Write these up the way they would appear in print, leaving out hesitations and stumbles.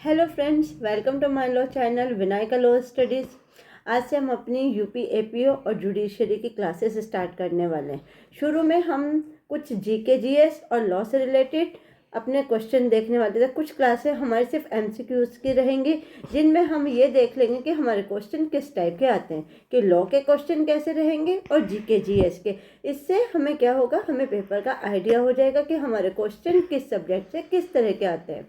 Hello friends, welcome to my law channel Vinayaka law studies. आज से हम अपनी यूपी एपीओ और जुडिशरी की क्लासेस स्टार्ट करने वाले हैं। शुरू में हम कुछ जीके जीएस और लॉ से रिलेटेड अपने क्वेश्चन देखने वाले थे। कुछ क्लासेस हमारी सिर्फ एमसीक्यूज की रहेंगी, जिनमें हम ये देख लेंगे कि हमारे क्वेश्चन किस टाइप के आते हैं, कि लॉ के क्वेश्चन कैसे रहेंगे और जीके जीएस के। इससे हमें क्या होगा, हमें पेपर का आइडिया हो जाएगा कि हमारे क्वेश्चन किस सब्जेक्ट से किस तरह के आते हैं।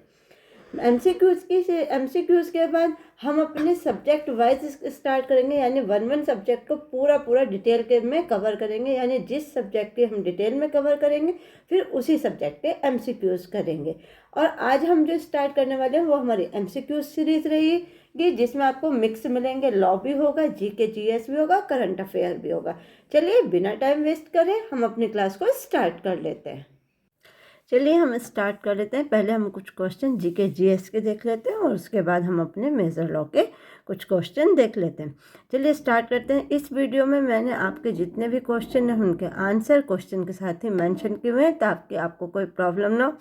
एमसीक्यूज के बाद हम अपने सब्जेक्ट वाइज स्टार्ट करेंगे, यानी वन सब्जेक्ट को पूरा डिटेल के में कवर करेंगे, यानी जिस सब्जेक्ट के हम डिटेल में कवर करेंगे फिर उसी सब्जेक्ट के एमसीक्यूज करेंगे। और आज हम जो स्टार्ट करने वाले हैं वो हमारी एमसीक्यूज सीरीज रहेगी, जिसमें आपको मिक्स मिलेंगे, लॉ भी होगा, जीके जीएस भी होगा, करंट अफेयर भी होगा। चलिए बिना टाइम वेस्ट करें हम अपनी क्लास को स्टार्ट कर लेते हैं। चलिए हम स्टार्ट कर लेते हैं। पहले हम कुछ क्वेश्चन जीके जीएस के देख लेते हैं और उसके बाद हम अपने मेजर लॉ के कुछ क्वेश्चन देख लेते हैं। चलिए स्टार्ट करते हैं। इस वीडियो में मैंने आपके जितने भी क्वेश्चन हैं उनके आंसर क्वेश्चन के साथ ही मेंशन किए हुए हैं, ताकि आपको कोई प्रॉब्लम ना हो,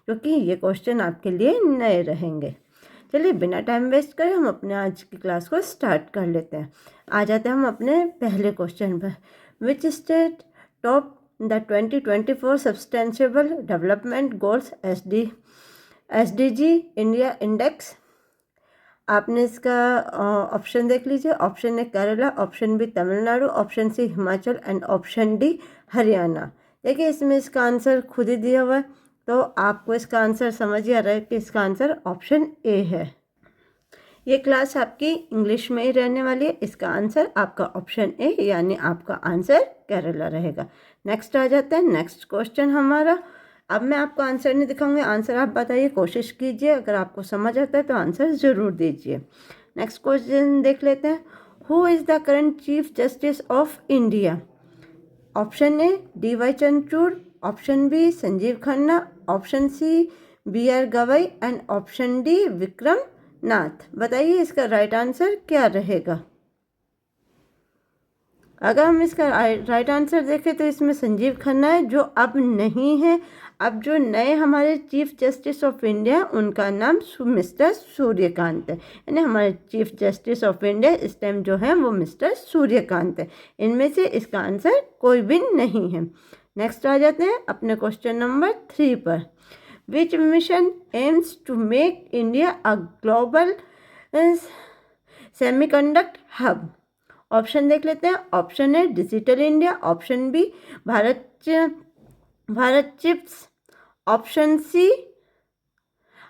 क्योंकि ये क्वेश्चन आपके लिए नए रहेंगे। चलिए बिना टाइम वेस्ट करें हम अपने आज की क्लास को स्टार्ट कर लेते हैं। आ जाते हैं हम अपने पहले क्वेश्चन पर। Which state top the 2024 sustainable development goals SDG India index. आपने इसका ऑप्शन देख लीजिए। Option a Kerala, option b Tamil Nadu, option c Himachal and option d Haryana. देखिए इसमें इसका आंसर खुद ही दिया हुआ है, तो आपको इसका आंसर समझ ही आ रहा है कि इसका आंसर ऑप्शन ए है। ये क्लास आपकी इंग्लिश में ही रहने वाली है। इसका आंसर आपका ऑप्शन ए यानी आपका आंसर केरला रहेगा। नेक्स्ट आ जाता है। नेक्स्ट क्वेश्चन हमारा, अब मैं आपको आंसर नहीं दिखाऊंगी, आंसर आप बताइए, कोशिश कीजिए, अगर आपको समझ आता है तो आंसर ज़रूर दीजिए। नेक्स्ट क्वेश्चन देख लेते हैं। Who is the current chief justice of India? Option A DY Chandrachud, option B Sanjiv Khanna, option C BR Gavai and option D Vikram Nath. बताइए इसका राइट आंसर क्या रहेगा। अगर हम इसका राइट आंसर देखें तो इसमें संजीव खन्ना है, जो अब नहीं है। अब जो नए हमारे चीफ जस्टिस ऑफ इंडिया उनका नाम मिस्टर सूर्यकांत है, यानी हमारे चीफ जस्टिस ऑफ इंडिया इस टाइम जो है वो मिस्टर सूर्यकांत है। इनमें से इसका आंसर कोई भी नहीं है। नेक्स्ट आ जाते हैं अपने क्वेश्चन नंबर 3 पर। Which mission aims to make India a global semiconductor hub? Option देख लेते हैं। Option A digital India, option B Bharat chips, option C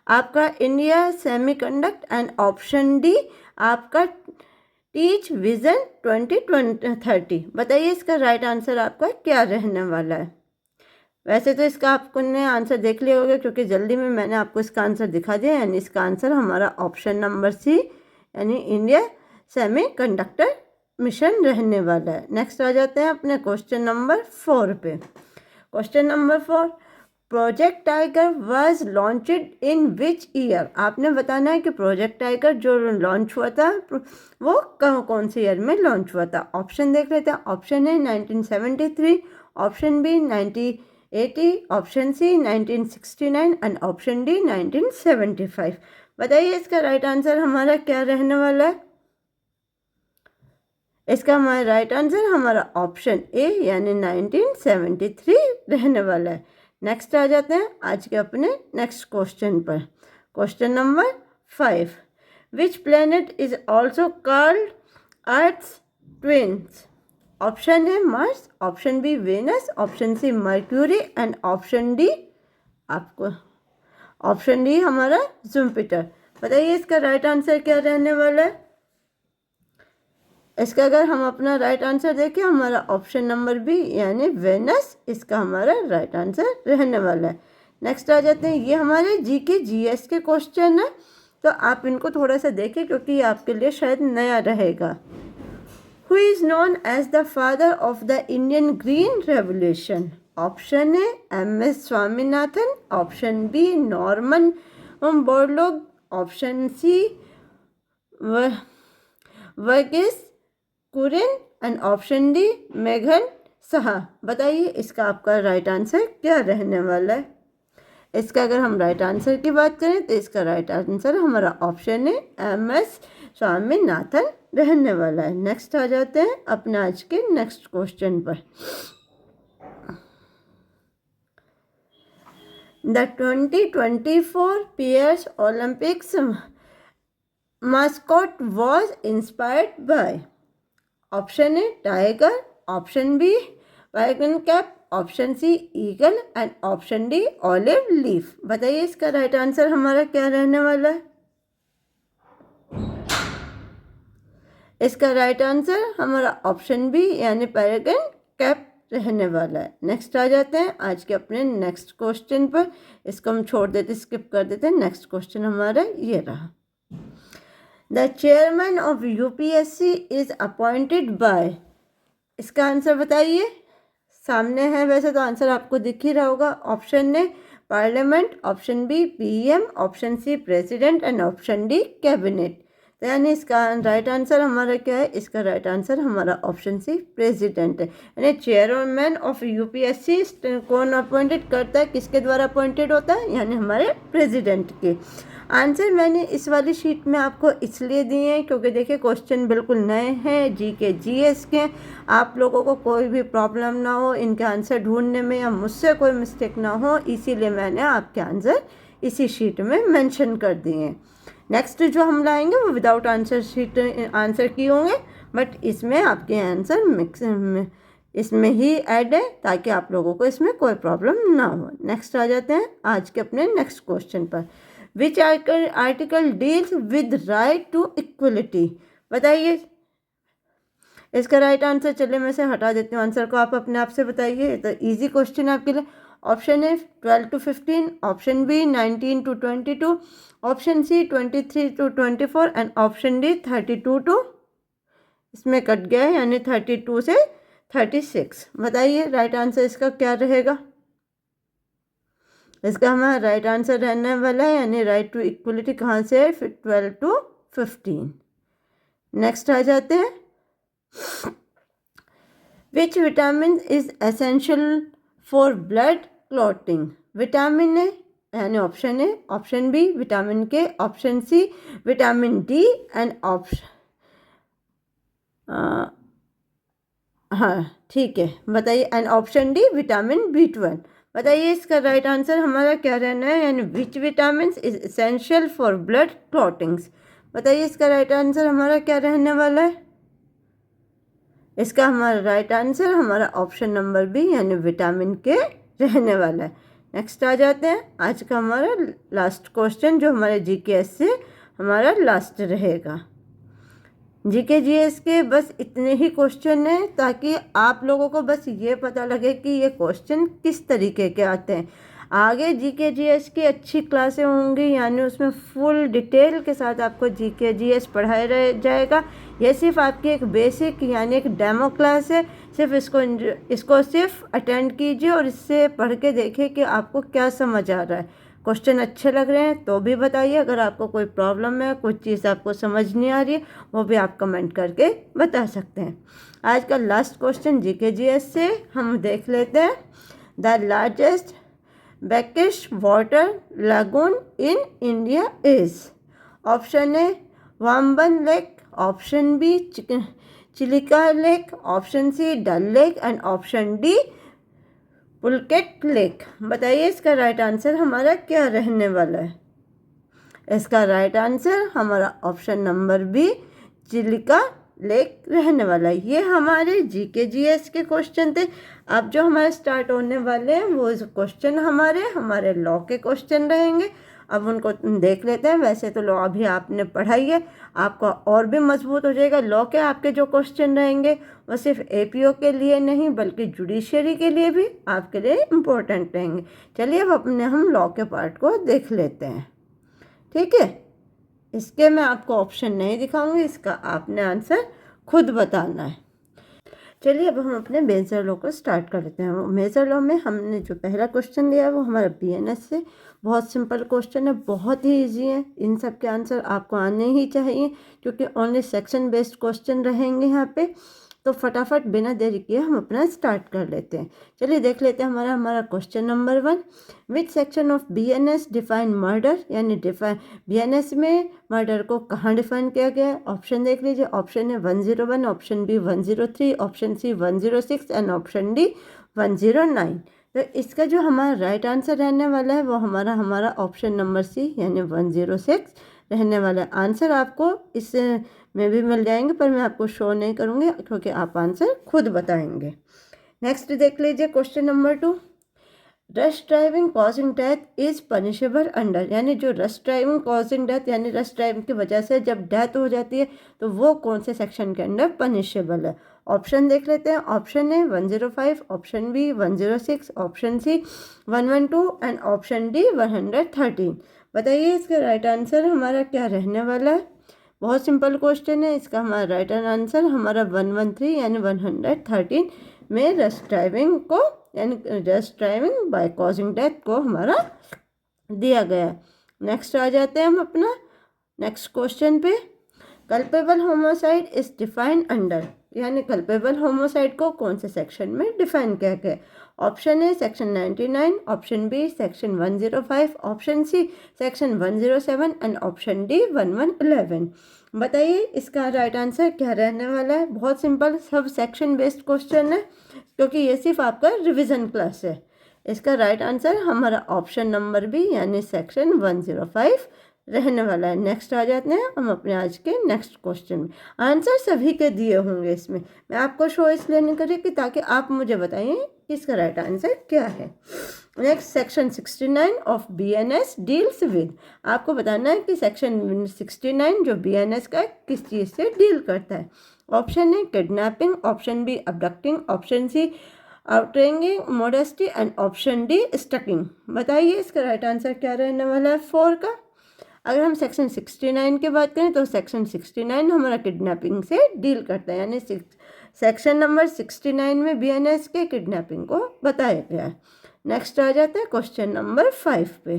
आपका India semiconductor and option D आपका टीच विजन 2030। बताइए इसका राइट आंसर आपका क्या रहने वाला है। वैसे तो इसका आपको ने आंसर देख लिया होगा, क्योंकि जल्दी में मैंने आपको इसका आंसर दिखा दिया, यानी इसका आंसर हमारा ऑप्शन नंबर सी यानी इंडिया सेमीकंडक्टर मिशन रहने वाला है। नेक्स्ट आ जाते हैं अपने क्वेश्चन नंबर 4 पे। Question number 4, project tiger was launched in which year? आपने बताना है कि प्रोजेक्ट टाइगर जो लॉन्च हुआ था वो कौन से ईयर में लॉन्च हुआ था। ऑप्शन देख लेते हैं। Option a 1973, option b 1980, option c 1969 and option d 1975। बताइए इसका राइट आंसर हमारा क्या रहने वाला है। इसका हमारा राइट आंसर हमारा ऑप्शन ए यानी 1973 रहने वाला है। नेक्स्ट आ जाते हैं आज के अपने नेक्स्ट क्वेश्चन पर। Question number 5, which planet is also called Earth's twins? Option a Mars, option b Venus, option c Mercury and option d आपको ऑप्शन डी हमारा जुपिटर। बताइए इसका राइट आंसर क्या रहने वाला है। इसका अगर हम अपना राइट आंसर देखें, हमारा ऑप्शन नंबर बी यानी वेनस इसका हमारा राइट आंसर रहने वाला है। नेक्स्ट आ जाते हैं। ये हमारे जीके जीएस के क्वेश्चन है, तो आप इनको थोड़ा सा देखें क्योंकि ये आपके लिए शायद नया रहेगा। Who is known as the father of the Indian Green Revolution? Option A MS Swaminathan, option B Norman Borlaug, option C Verghese Kurien and option D मेघन साहा। बताइए इसका आपका राइट आंसर क्या रहने वाला है। इसका अगर हम राइट आंसर की बात करें तो इसका राइट आंसर हमारा ऑप्शन है MS स्वामीनाथन रहने वाला है। नेक्स्ट आ जाते हैं अपने आज के नेक्स्ट क्वेश्चन पर। The 2024 Paris Olympics mascot was inspired by, option a tiger, option b wagon cap, option c eagle and option d olive leaf. बताइए इसका राइट आंसर हमारा क्या रहने वाला है। इसका राइट आंसर हमारा ऑप्शन बी यानी पैरागन कैप रहने वाला है। नेक्स्ट आ जाते हैं आज के अपने नेक्स्ट क्वेश्चन पर। इसको हम छोड़ देते, स्किप कर देते हैं। नेक्स्ट क्वेश्चन हमारा ये रहा। The chairman of UPSC is appointed by, इसका आंसर बताइए। सामने है वैसे तो आंसर आपको दिख ही रहा होगा। Option a parliament, option b PM, option c president and option d cabinet. तो यानी इसका राइट आंसर हमारा क्या है। इसका राइट आंसर हमारा ऑप्शन सी प्रेसिडेंट है। यानी चेयरमैन ऑफ UPSC कौन अपॉइंटेड करता है, किसके द्वारा अपॉइंटेड होता है, यानी हमारे प्रेसिडेंट के। आंसर मैंने इस वाली शीट में आपको इसलिए दिए हैं क्योंकि देखिए क्वेश्चन बिल्कुल नए हैं, GK GS के। आप लोगों को कोई भी प्रॉब्लम ना हो इनके आंसर ढूंढने में या मुझसे कोई मिस्टेक ना हो, इसीलिए मैंने आपके आंसर इसी शीट में मेंशन कर दिए हैं। नेक्स्ट जो हम लाएंगे वो विदाउट आंसर शीट आंसर की होंगे, बट इसमें आपके आंसर मिक्स इसमें ही ऐड है ताकि आप लोगों को इसमें कोई प्रॉब्लम ना हो। नेक्स्ट आ जाते हैं आज के अपने नेक्स्ट क्वेश्चन पर। Which article deals with right to equality. बताइए इसका राइट आंसर। चलिए मैं से हटा देती हूँ आंसर को, आप अपने आप से बताइए। तो इजी क्वेश्चन है आपके लिए। Option a 12 to 15, option b 19 to 22, option c 23 to 24 and option d 32 to, इसमें कट गया है यानी 32 से 36। बताइए राइट आंसर इसका क्या रहेगा। इसका हमारा राइट आंसर रहने वाला है यानी राइट टू इक्वलिटी कहाँ से है, 12 to 15। नेक्स्ट आ जाते हैं। Which vitamin is essential for blood clotting. Vitamin A यानी option A, option B vitamin K, option C vitamin D and option हाँ ठीक है बताइए, and option D vitamin B12। बताइए इसका राइट आंसर हमारा क्या रहना है, यानी which vitamin is essential for blood clottings. बताइए इसका राइट आंसर हमारा क्या रहने वाला है। इसका हमारा राइट आंसर हमारा ऑप्शन नंबर बी यानी विटामिन के रहने वाला है। नेक्स्ट आ जाते हैं आज का हमारा लास्ट क्वेश्चन जो हमारे GKS से हमारा लास्ट रहेगा। GK GS के बस इतने ही क्वेश्चन हैं ताकि आप लोगों को बस ये पता लगे कि ये क्वेश्चन किस तरीके के आते हैं। आगे GK GS की अच्छी क्लासें होंगी यानी उसमें फुल डिटेल के साथ आपको GK GS पढ़ाया जाएगा। ये सिर्फ आपकी एक बेसिक यानी एक डेमो क्लास है, सिर्फ इसको सिर्फ अटेंड कीजिए और इससे पढ़ के देखिए कि आपको क्या समझ आ रहा है। क्वेश्चन अच्छे लग रहे हैं तो भी बताइए, अगर आपको कोई प्रॉब्लम है, कुछ चीज़ आपको समझ नहीं आ रही है, वो भी आप कमेंट करके बता सकते हैं। आज का लास्ट क्वेश्चन GK GS से हम देख लेते हैं। The largest brackish water lagoon in India is. Option A Vembanad lake, option B Chilika lake, option C Dal lake and option D Pulicat lake. बताइए इसका राइट आंसर हमारा क्या रहने वाला है। इसका राइट आंसर हमारा option number b Chilika lake रहने वाला है। ये हमारे GK GS के क्वेश्चन थे। अब जो हमारे स्टार्ट होने वाले हैं वो क्वेश्चन हमारे लॉ के क्वेश्चन रहेंगे। अब उनको देख लेते हैं। वैसे तो लॉ अभी आपने पढ़ाई है, आपका और भी मजबूत हो जाएगा। लॉ के आपके जो क्वेश्चन रहेंगे वो सिर्फ APO के लिए नहीं बल्कि जुडिशरी के लिए भी आपके लिए इम्पोर्टेंट रहेंगे। चलिए अब हम लॉ के पार्ट को देख लेते हैं। ठीक है, इसके मैं आपको ऑप्शन नहीं दिखाऊंगी, इसका आपने आंसर खुद बताना है। चलिए अब हम अपने मेजर लॉ को स्टार्ट कर लेते हैं। मेजर लॉ में हमने जो पहला क्वेश्चन दिया है वो हमारा BNS से बहुत सिंपल क्वेश्चन है, बहुत ही इजी है। इन सब के आंसर आपको आने ही चाहिए क्योंकि ओनली सेक्शन बेस्ड क्वेश्चन रहेंगे यहाँ पे। तो फटाफट बिना देरी किए हम अपना स्टार्ट कर लेते हैं। चलिए देख लेते हैं हमारा question number 1। Which section of BNS define murder, यानी BNS में मर्डर को कहाँ डिफाइन किया गया है। ऑप्शन देख लीजिए, ऑप्शन है 101, option B 103, option C 106 and option D 109। तो इसका जो हमारा राइट आंसर रहने वाला है वो हमारा ऑप्शन नंबर सी यानी 106 रहने वाला है। आंसर आपको इस में भी मिल जाएंगे, पर मैं आपको शो नहीं करूँगी क्योंकि आप आंसर खुद बताएंगे। नेक्स्ट देख लीजिए question number 2। Rush driving causing death is punishable under, यानी जो रश ड्राइविंग कॉजिंग डेथ यानी रश ड्राइविंग की वजह से जब डेथ हो जाती है तो वो कौन से सेक्शन के अंडर पनिशेबल है। ऑप्शन देख लेते हैं। Option A 105, option B 106, option C 112 and option D 113। बताइए इसका राइट आंसर हमारा क्या रहने वाला है। बहुत सिंपल क्वेश्चन है। इसका हमारा राइट आंसर हमारा 113 यानी 113 में रश ड्राइविंग को यानी rush driving by causing death को हमारा दिया गया है। नेक्स्ट आ जाते हैं हम अपना नेक्स्ट क्वेश्चन पे। Culpable homicide is defined under, यानी कल्पेबल होमोसाइड को कौन से सेक्शन में डिफाइन किया गया। Option A section 99, option B section 105, option C section 107 and option D 1111। बताइए इसका राइट आंसर क्या रहने वाला है। बहुत simple, sub section based question है क्योंकि ये सिर्फ आपका रिवीजन क्लास है। इसका राइट आंसर हमारा ऑप्शन नंबर बी यानी सेक्शन 105 रहने वाला है। नेक्स्ट आ जाते हैं हम अपने आज के नेक्स्ट क्वेश्चन में। आंसर सभी के दिए होंगे इसमें, मैं आपको शो इसलिए नहीं कर रही कि ताकि आप मुझे बताइए कि इसका राइट आंसर क्या है। Next section 69 of BNS deals with, आपको बताना है कि सेक्शन 69 जो BNS का किस चीज़ से डील करता है। Option A kidnapping, option B abducting, option C outraging modesty and option D stalking. बताइए इसका राइट आंसर क्या रहने वाला है 4 का। अगर हम सेक्शन 69 की बात करें तो सेक्शन 69 हमारा किडनैपिंग से डील करता है, यानी सेक्शन नंबर 69 में BNS के किडनैपिंग को बताया गया है। नेक्स्ट आ जाता है क्वेश्चन नंबर 5 पे।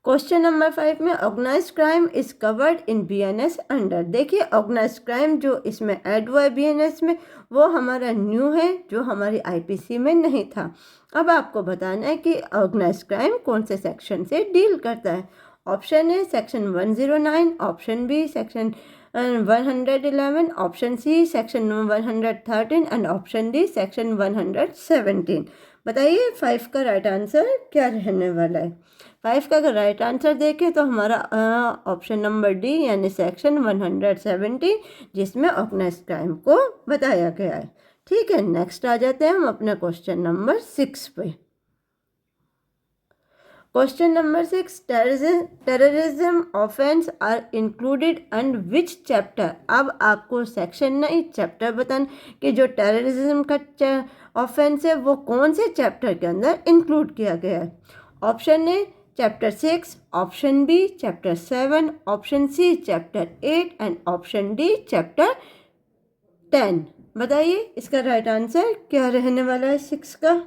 क्वेश्चन नंबर 5 में organised crime is covered in BNS under. देखिए ऑर्गेनाइज्ड क्राइम जो इसमें ऐड हुआ है BNS में वो हमारा न्यू है, जो हमारी IPC में नहीं था। अब आपको बताना है कि ऑर्गेनाइज्ड क्राइम कौन से सेक्शन से डील करता है। Option A section 109, option B section 111, option C section 113 and option D section 117। बताइए 5 का राइट आंसर क्या रहने वाला है। 5 का अगर राइट आंसर देखें तो हमारा ऑप्शन नंबर डी यानी सेक्शन 117 जिसमें ऑर्गेनाइज्ड क्राइम को बताया गया है। ठीक है, नेक्स्ट आ जाते हैं हम अपने क्वेश्चन नंबर 6 पे। Question number 6, terrorism offence are included and which chapter. अब आपको सेक्शन नहीं चैप्टर बताना कि जो टेररिज्म का ऑफेंस है वो कौन से चैप्टर के अंदर इंक्लूड किया गया है। Option A chapter 6, option B chapter 7, option C chapter 8 and option D chapter 10। बताइए इसका राइट आंसर क्या रहने वाला है 6 का।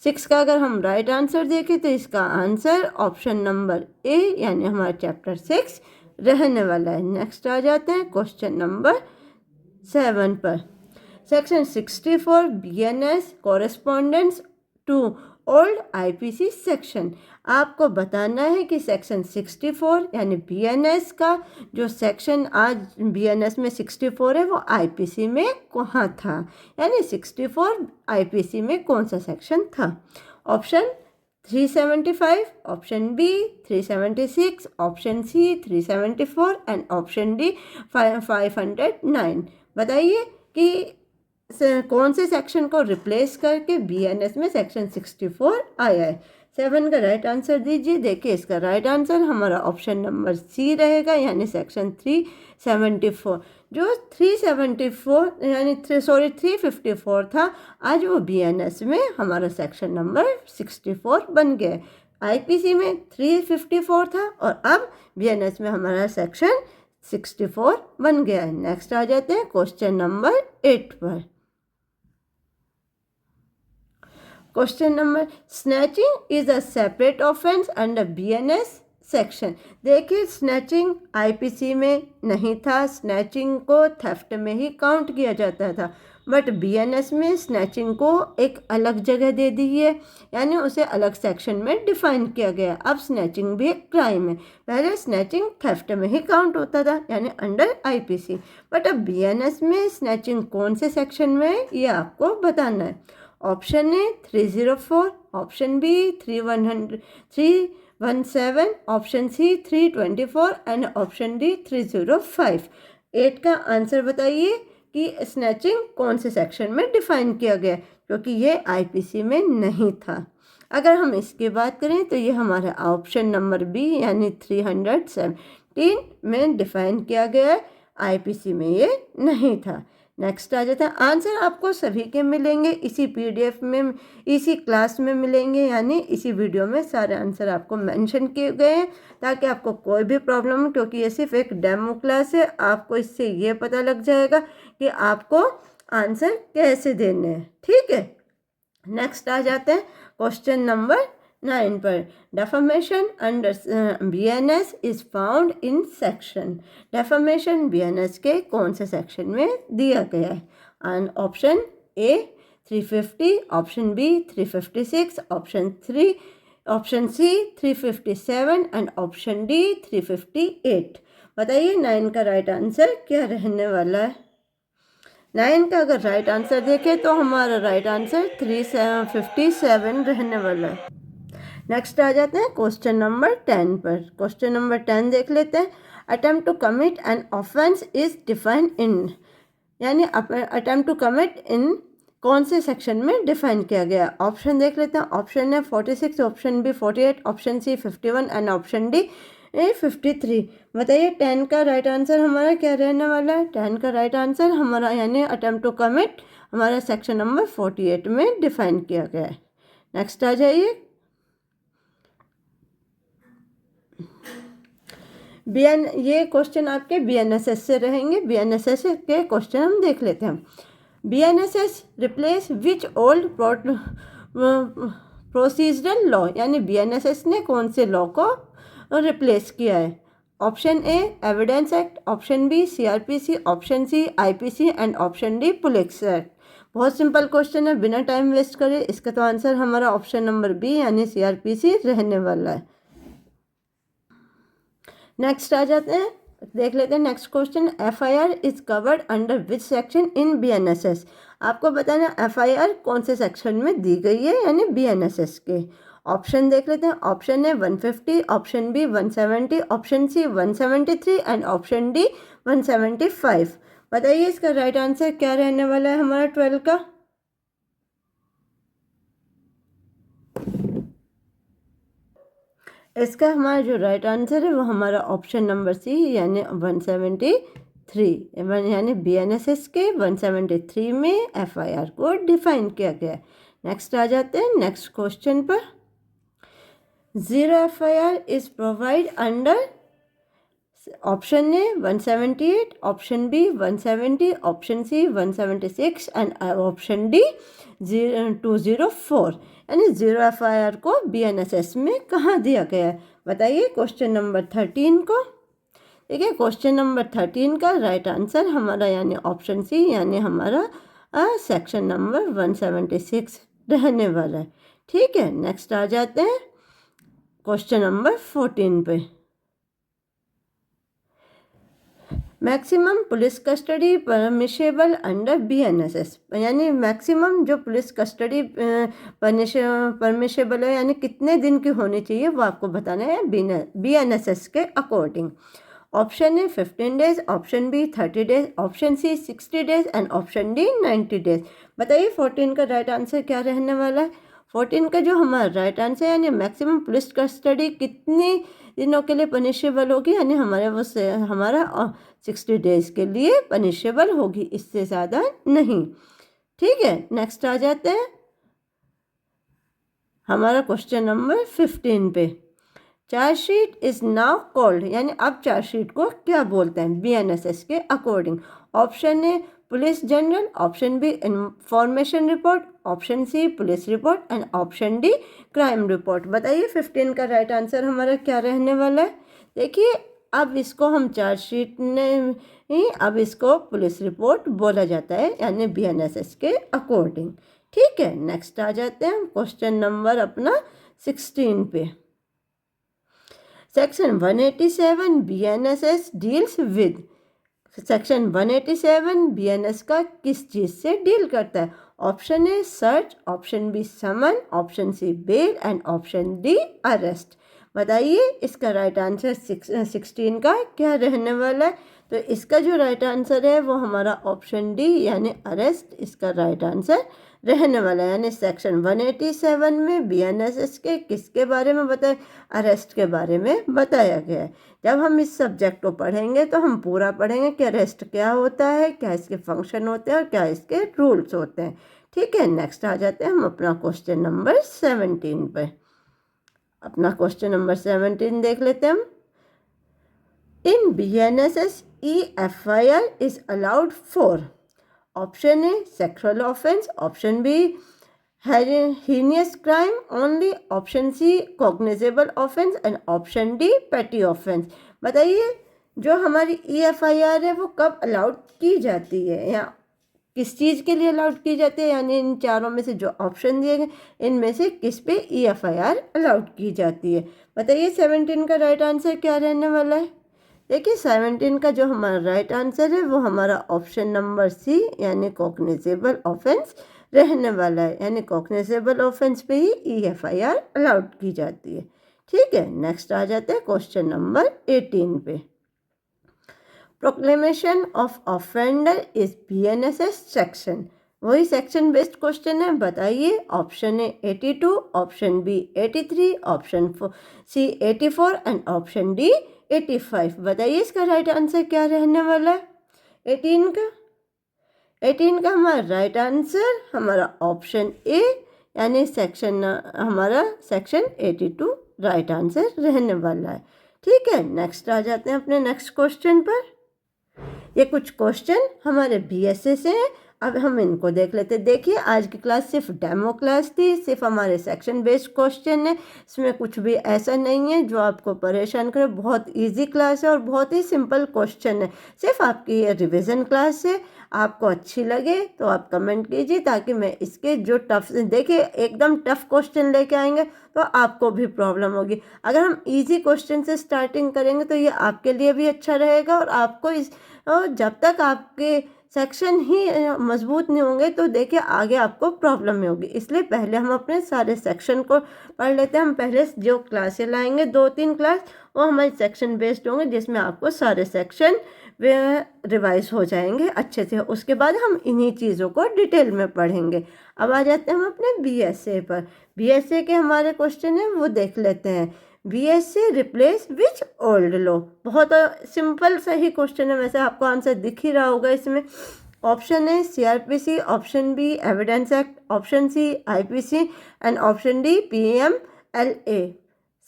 6 का अगर हम राइट आंसर देखें तो इसका आंसर ऑप्शन नंबर ए यानी हमारा चैप्टर 6 रहने वाला है। नेक्स्ट आ जाते हैं क्वेश्चन नंबर 7 पर। Section 64 BNS correspondence to old IPC section. आपको बताना है कि सेक्शन 64 यानी BNS का जो सेक्शन आज BNS में 64 है वो IPC में कहाँ था, यानी 64 IPC में कौन सा सेक्शन था। Option 375, option B 376, option C 374 and option D 509। बताइए कि कौन से सेक्शन को रिप्लेस करके BNS में सेक्शन 64 आया है। 7 का राइट आंसर दीजिए। देखिए इसका राइट आंसर हमारा ऑप्शन नंबर सी रहेगा यानी सेक्शन 374। जो 354 था आज वो BNS में हमारा सेक्शन नंबर 64 बन गया। IPC में 354 था और अब BNS में हमारा सेक्शन 64 बन गया है। नेक्स्ट आ जाते हैं क्वेश्चन नंबर 8 पर। Question number, snatching is a separate offence under BNS section. देखिए स्नैचिंग आईपीसी में नहीं था, स्नैचिंग को थेफ्ट में ही काउंट किया जाता था, बट बीएनएस में स्नैचिंग को एक अलग जगह दे दी है, यानी उसे अलग सेक्शन में डिफाइन किया गया। अब स्नैचिंग भी एक क्राइम है। पहले स्नैचिंग थेफ्ट में ही काउंट होता था, यानी अंडर आईपीसी, बट अब बीएनएस में स्नैचिंग कौन से सेक्शन में है ये आपको बताना है। Option A 304, option B 317, option C 324 and option D 305। 8 का आंसर बताइए कि स्नैचिंग कौन से सेक्शन में डिफाइन किया गया, क्योंकि ये आईपीसी में नहीं था। अगर हम इसकी बात करें तो ये हमारा ऑप्शन नंबर बी यानी 317 में डिफाइन किया गया है, आईपीसी में ये नहीं था। नेक्स्ट आ जाता है, आंसर आपको सभी के मिलेंगे इसी पीडीएफ में, इसी क्लास में मिलेंगे, यानी इसी वीडियो में सारे आंसर आपको मेंशन किए गए हैं ताकि आपको कोई भी प्रॉब्लम हो, क्योंकि ये सिर्फ एक डेमो क्लास है। आपको इससे ये पता लग जाएगा कि आपको आंसर कैसे देने हैं, ठीक है। नेक्स्ट आ जाते हैं क्वेश्चन नंबर 9 पर। Defamation under BNS is found in section. Defamation BNS के कौन से सेक्शन में दिया गया है? And option A 350, option B 356, option C 357 and option D 358। बताइए 9 का राइट आंसर क्या रहने वाला है? 9 का अगर राइट आंसर देखें तो हमारा राइट आंसर 357 रहने वाला है। नेक्स्ट आ जाते हैं क्वेश्चन नंबर 10 पर। क्वेश्चन नंबर 10 देख लेते हैं। Attempt to commit an offence is defined in, यानी अटेम्प्ट टू कमिट इन कौन से सेक्शन में डिफाइन किया गया? ऑप्शन देख लेते हैं। ऑप्शन है 46, option B 48, option C 51 and option D 53। बताइए 10 का राइट आंसर हमारा क्या रहने वाला है? 10 का राइट आंसर हमारा यानी अटेम्प्ट टू कमिट हमारा सेक्शन नंबर 48 में डिफाइन किया गया है। नेक्स्ट आ जाइए, ये क्वेश्चन आपके बीएनएसएस से रहेंगे। बीएनएसएस के क्वेश्चन हम देख लेते हैं। BNSS replace which old procedural law, यानी बीएनएसएस ने कौन से लॉ को रिप्लेस किया है? Option A evidence act, option B CrPC, option C IPC and option D police act. बहुत सिंपल क्वेश्चन है, बिना टाइम वेस्ट करे इसका तो आंसर हमारा ऑप्शन नंबर बी यानी सीआरपीसी रहने वाला है। नेक्स्ट आ जाते हैं, देख लेते हैं next question. FIR is covered under which section in BNSS. आपको बताना एफआईआर कौन से सेक्शन में दी गई है यानी बीएनएसएस के। ऑप्शन देख लेते हैं। ऑप्शन है 150, option B 170, option C 173 and option D 175। बताइए इसका राइट आंसर क्या रहने वाला है हमारा 12 का? इसका हमारा जो राइट आंसर है वो हमारा ऑप्शन नंबर सी यानी 173, यानी बीएनएसएस के 173 में एफआईआर को डिफाइन किया गया। नेक्स्ट आ जाते हैं नेक्स्ट क्वेश्चन पर। Zero FIR is provide under, option A 178, option B 170, option C 176 and option D 204। यानी जीरो एफआईआर को बीएनएसएस में कहाँ दिया गया है? बताइए क्वेश्चन नंबर 13 को। देखिए क्वेश्चन नंबर 13 का राइट आंसर हमारा यानी ऑप्शन सी यानी हमारा सेक्शन नंबर 176 रहने वाला है, ठीक है। नेक्स्ट आ जाते हैं क्वेश्चन नंबर 14 पे। Maximum police custody permissible under BNSS, यानी मैक्सिमम जो पुलिस कस्टडी परमिशेबल है यानी कितने दिन की होनी चाहिए वो आपको बताना है बीएनएसएस के according. Option A 15 days, option B 30 days, option C 60 days and option D 90 days. बताइए 14 का राइट आंसर क्या रहने वाला है? 14 का जो हमारा राइट आंसर यानी मैक्सिमम पुलिस कस्टडी कितने दिनों के लिए पनिशेबल होगी, यानी हमारा 60 डेज के लिए पनिशेबल होगी, इससे ज़्यादा नहीं, ठीक है। नेक्स्ट आ जाते हैं हमारा क्वेश्चन नंबर 15 पे। चार्जशीट इज नाउ कॉल्ड, यानी अब चार्जशीट को क्या बोलते हैं बीएनएसएस के according? Option A police general, option B information report, option C police report and option D crime report. बताइए 15 का राइट आंसर हमारा क्या रहने वाला है। देखिए अब इसको हम चार्जशीट में अब इसको पुलिस रिपोर्ट बोला जाता है, यानी BNSS के अकॉर्डिंग। ठीक है, नेक्स्ट आ जाते हैं क्वेश्चन नंबर अपना 16 पे। Section 187 BNSS deals with, section 187 BNS का किस चीज़ से डील करता है। Option A search, option B summon, option C bail and option D arrest. बताइए इसका राइट आंसर 16 का क्या रहने वाला है। तो इसका जो राइट आंसर है वो हमारा ऑप्शन डी यानी अरेस्ट इसका राइट आंसर रहने वाला है। यानी सेक्शन 187 में BNSS के किसके बारे में बताया, अरेस्ट के बारे में बताया गया है। जब हम इस सब्जेक्ट को पढ़ेंगे तो हम पूरा पढ़ेंगे कि अरेस्ट क्या होता है, क्या इसके फंक्शन होते हैं और क्या इसके रूल्स होते हैं। ठीक है, नेक्स्ट आ जाते हैं हम अपना क्वेश्चन नंबर 17 पे। अपना क्वेश्चन नंबर 17 देख लेते हैं हम। In BNSS EFIR is allowed for, option A sexual offence, option B heinous crime only, option C cognizable offence and option D petty offence. बताइए जो हमारी EFIR है वो कब अलाउड की जाती है या किस चीज़ के लिए अलाउड की जाती है, यानी इन चारों में से जो ऑप्शन दिए गए इनमें से किस पे EFIR अलाउड की जाती है। बताइए 17 का राइट आंसर क्या रहने वाला है। देखिए 17 का जो हमारा राइट आंसर है वो हमारा ऑप्शन नंबर सी यानी कॉग्निजेबल ऑफेंस रहने वाला है। यानी कॉग्निजेबल ऑफेंस पे ही EFIR अलाउड की जाती है। ठीक है, नेक्स्ट आ जाते हैं क्वेश्चन नंबर 18 पे। Proclamation of offender is BNSS section, वही सेक्शन बेस्ड क्वेश्चन है। बताइए option A 82, option B 83, option C 84 and option D 85। बताइए इसका राइट आंसर क्या रहने वाला है। 18 का हमारा राइट आंसर हमारा ऑप्शन ए यानी सेक्शन हमारा सेक्शन 82 राइट आंसर रहने वाला है। ठीक है, नेक्स्ट आ जाते हैं अपने नेक्स्ट क्वेश्चन पर। ये कुछ क्वेश्चन हमारे BSA से हैं, अब हम इनको देख लेते हैं। देखिए आज की क्लास सिर्फ डेमो क्लास थी, सिर्फ हमारे सेक्शन बेस्ड क्वेश्चन है, इसमें कुछ भी ऐसा नहीं है जो आपको परेशान करे। बहुत इजी क्लास है और बहुत ही सिंपल क्वेश्चन है। सिर्फ आपकी ये रिवीजन क्लास है, आपको अच्छी लगे तो आप कमेंट कीजिए ताकि मैं इसके जो टफ, देखिए एकदम टफ क्वेश्चन लेके आएंगे तो आपको भी प्रॉब्लम होगी। अगर हम इजी क्वेश्चन से स्टार्टिंग करेंगे तो ये आपके लिए भी अच्छा रहेगा और आपको जब तक आपके सेक्शन ही मजबूत नहीं होंगे तो देखिए आगे आपको प्रॉब्लम में होगी। इसलिए पहले हम अपने सारे सेक्शन को पढ़ लेते हैं। हम पहले जो क्लासें लाएंगे 2-3 क्लास वो हमारे सेक्शन बेस्ड होंगे जिसमें आपको सारे सेक्शन वे रिवाइज हो जाएंगे अच्छे से। उसके बाद हम इन्हीं चीज़ों को डिटेल में पढ़ेंगे। अब आ जाते हैं हम अपने BSA पर। BSA के हमारे क्वेश्चन हैं वो देख लेते हैं। BSA replace which old law, बहुत सिंपल सा ही क्वेश्चन है, वैसे आपको आंसर दिख ही रहा होगा इसमें। Option A CRPC, option B evidence act, option C IPC and option D PMLA।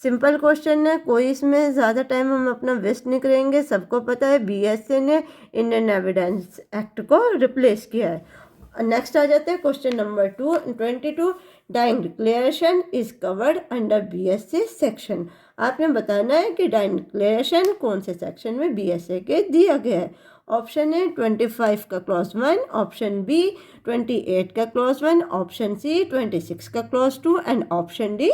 Simple question है, कोई इसमें ज़्यादा टाइम हम अपना वेस्ट नहीं करेंगे। सबको पता है BSA ने इंडियन एविडेंस एक्ट को रिप्लेस किया है। नेक्स्ट आ जाते हैं question number 22। Dying declaration is covered under BSA section. आपने बताना है कि डाइंग डिक्लेरेशन कौन से सेक्शन में BSA के दिया गया है। ऑप्शन ए 25 का क्लॉज 1, ऑप्शन बी 28 का क्लॉज 1, ऑप्शन सी 26 का clause 2 and option D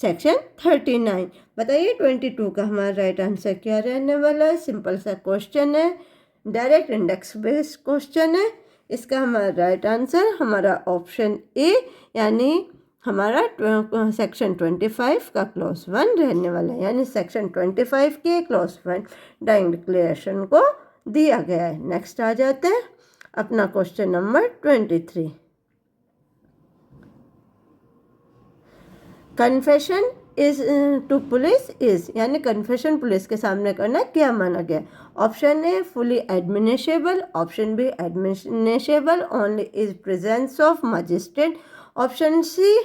section 39। बताइए 22 का हमारा राइट आंसर क्या रहने वाला है। सिंपल सा क्वेश्चन है, डायरेक्ट इंडेक्स बेस्ड क्वेश्चन है। इसका हमारा राइट आंसर हमारा ऑप्शन ए यानी हमारा सेक्शन 25 का क्लॉज 1 रहने वाला है। यानी सेक्शन 25 के क्लॉज 1 डाइंग डिक्लेरेशन को दिया गया है। नेक्स्ट आ जाते हैं अपना question number 23। Confession is to police is, यानी कन्फेशन पुलिस के सामने करना क्या माना गया। Option A fully admissible, option B admissible only is presence of magistrate, option C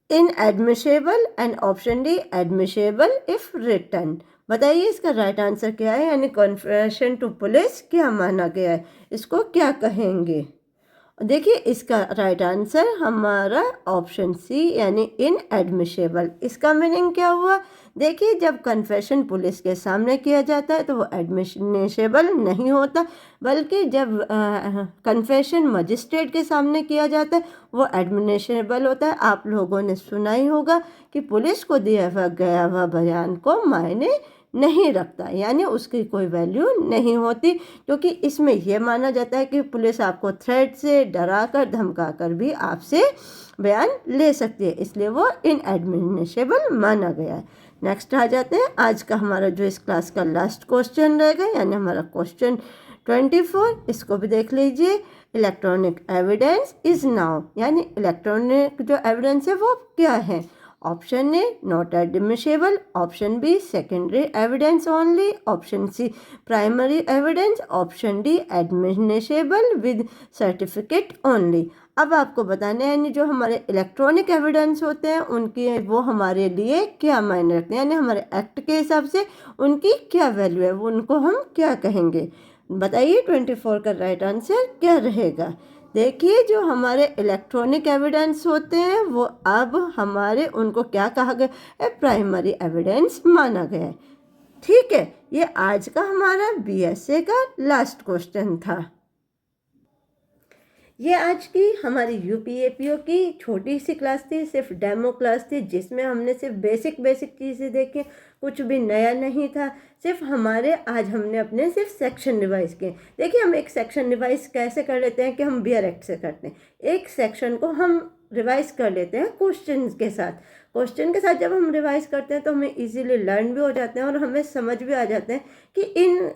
inadmissible and option D admissible if written. बताइए इसका राइट आंसर क्या है, यानी कन्फेशन टू पुलिस क्या माना गया है, इसको क्या कहेंगे। देखिए इसका राइट आंसर हमारा ऑप्शन सी यानी इनएडमिसेबल। इसका मीनिंग क्या हुआ, देखिए जब कन्फेशन पुलिस के सामने किया जाता है तो वो एडमिसेबल नहीं होता, बल्कि जब कन्फेशन मजिस्ट्रेट के सामने किया जाता है वो एडमिसेबल होता है। आप लोगों ने सुना ही होगा कि पुलिस को दिया गया हुआ बयान को मायने नहीं रखता, यानी उसकी कोई वैल्यू नहीं होती, क्योंकि इसमें यह माना जाता है कि पुलिस आपको थ्रेट से डरा कर धमका कर भी आपसे बयान ले सकती है, इसलिए वो इनएडमिसेबल माना गया है। नेक्स्ट आ जाते हैं आज का हमारा जो इस क्लास का लास्ट क्वेश्चन रहेगा, यानी हमारा क्वेश्चन 24, इसको भी देख लीजिए। इलेक्ट्रॉनिक एविडेंस इज नाउ, यानी इलेक्ट्रॉनिक जो एविडेंस है वो क्या है। Option A not admissible, option B secondary evidence only, option C primary evidence, option D admissible with certificate only. अब आपको बताना है यानी जो हमारे इलेक्ट्रॉनिक एविडेंस होते हैं उनकी वो हमारे लिए क्या मायने रखते हैं, यानी हमारे एक्ट के हिसाब से उनकी क्या वैल्यू है, वो उनको हम क्या कहेंगे। बताइए 24 का राइट आंसर क्या रहेगा। देखिए जो हमारे इलेक्ट्रॉनिक एविडेंस होते हैं वो अब हमारे उनको क्या कहा गया है, प्राइमरी एविडेंस माना गया है। ठीक है, ये आज का हमारा बीएसए का लास्ट क्वेश्चन था। ये आज की हमारी यूपीएपीओ की छोटी सी क्लास थी, सिर्फ डेमो क्लास थी, जिसमें हमने सिर्फ बेसिक चीज़ें देखी, कुछ भी नया नहीं था। सिर्फ हमारे आज हमने अपने सिर्फ सेक्शन रिवाइज किए। देखिए हम एक सेक्शन रिवाइज कैसे कर लेते हैं कि हम बियर एक्ट से करते हैं, एक सेक्शन को हम रिवाइज कर लेते हैं क्वेश्चन के साथ। क्वेश्चन के साथ जब हम रिवाइज करते हैं तो हमें इजीली लर्न भी हो जाते हैं और हमें समझ भी आ जाते हैं कि इन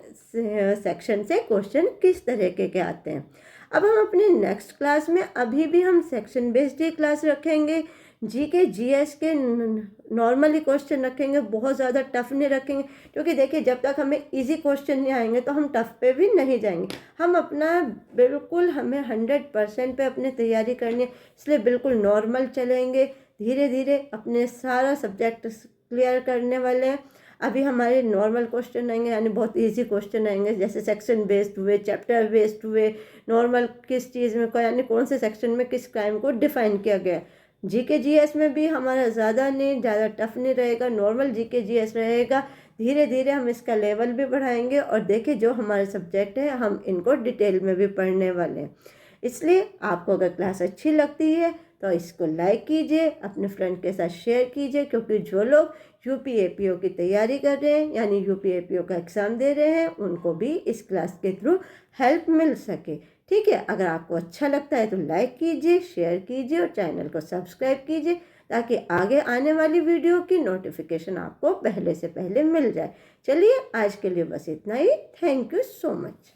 सेक्शन से क्वेश्चन किस तरीके के आते हैं। अब हम अपने नेक्स्ट क्लास में अभी भी हम सेक्शन बेस्ड ही क्लास रखेंगे, जीके जीएस के नॉर्मली क्वेश्चन रखेंगे, बहुत ज़्यादा टफ नहीं रखेंगे, क्योंकि देखिए जब तक हमें इजी क्वेश्चन नहीं आएंगे तो हम टफ पे भी नहीं जाएंगे। हम अपना बिल्कुल हमें 100% पे अपनी तैयारी करनी है, इसलिए बिल्कुल नॉर्मल चलेंगे, धीरे धीरे अपने सारा सब्जेक्ट क्लियर करने वाले हैं। अभी हमारे नॉर्मल क्वेश्चन आएंगे, यानी बहुत इजी क्वेश्चन आएंगे, जैसे सेक्शन बेस्ड हुए, चैप्टर बेस्ड हुए, नॉर्मल किस चीज़ में यानी कौन से सेक्शन में किस क्राइम को डिफाइन किया गया। जीके जीएस में भी हमारा ज़्यादा टफ नहीं रहेगा, नॉर्मल जीके जीएस रहेगा। धीरे धीरे हम इसका लेवल भी बढ़ाएंगे और देखिए जो हमारे सब्जेक्ट है हम इनको डिटेल में भी पढ़ने वाले हैं। इसलिए आपको अगर क्लास अच्छी लगती है तो इसको लाइक कीजिए, अपने फ्रेंड के साथ शेयर कीजिए, क्योंकि जो लोग यूपीएपीओ की तैयारी कर रहे हैं यानी यूपीएपीओ का एग्ज़ाम दे रहे हैं उनको भी इस क्लास के थ्रू हेल्प मिल सके। ठीक है, अगर आपको अच्छा लगता है तो लाइक कीजिए, शेयर कीजिए और चैनल को सब्सक्राइब कीजिए, ताकि आगे आने वाली वीडियो की नोटिफिकेशन आपको पहले से पहले मिल जाए। चलिए आज के लिए बस इतना ही। Thank you so much.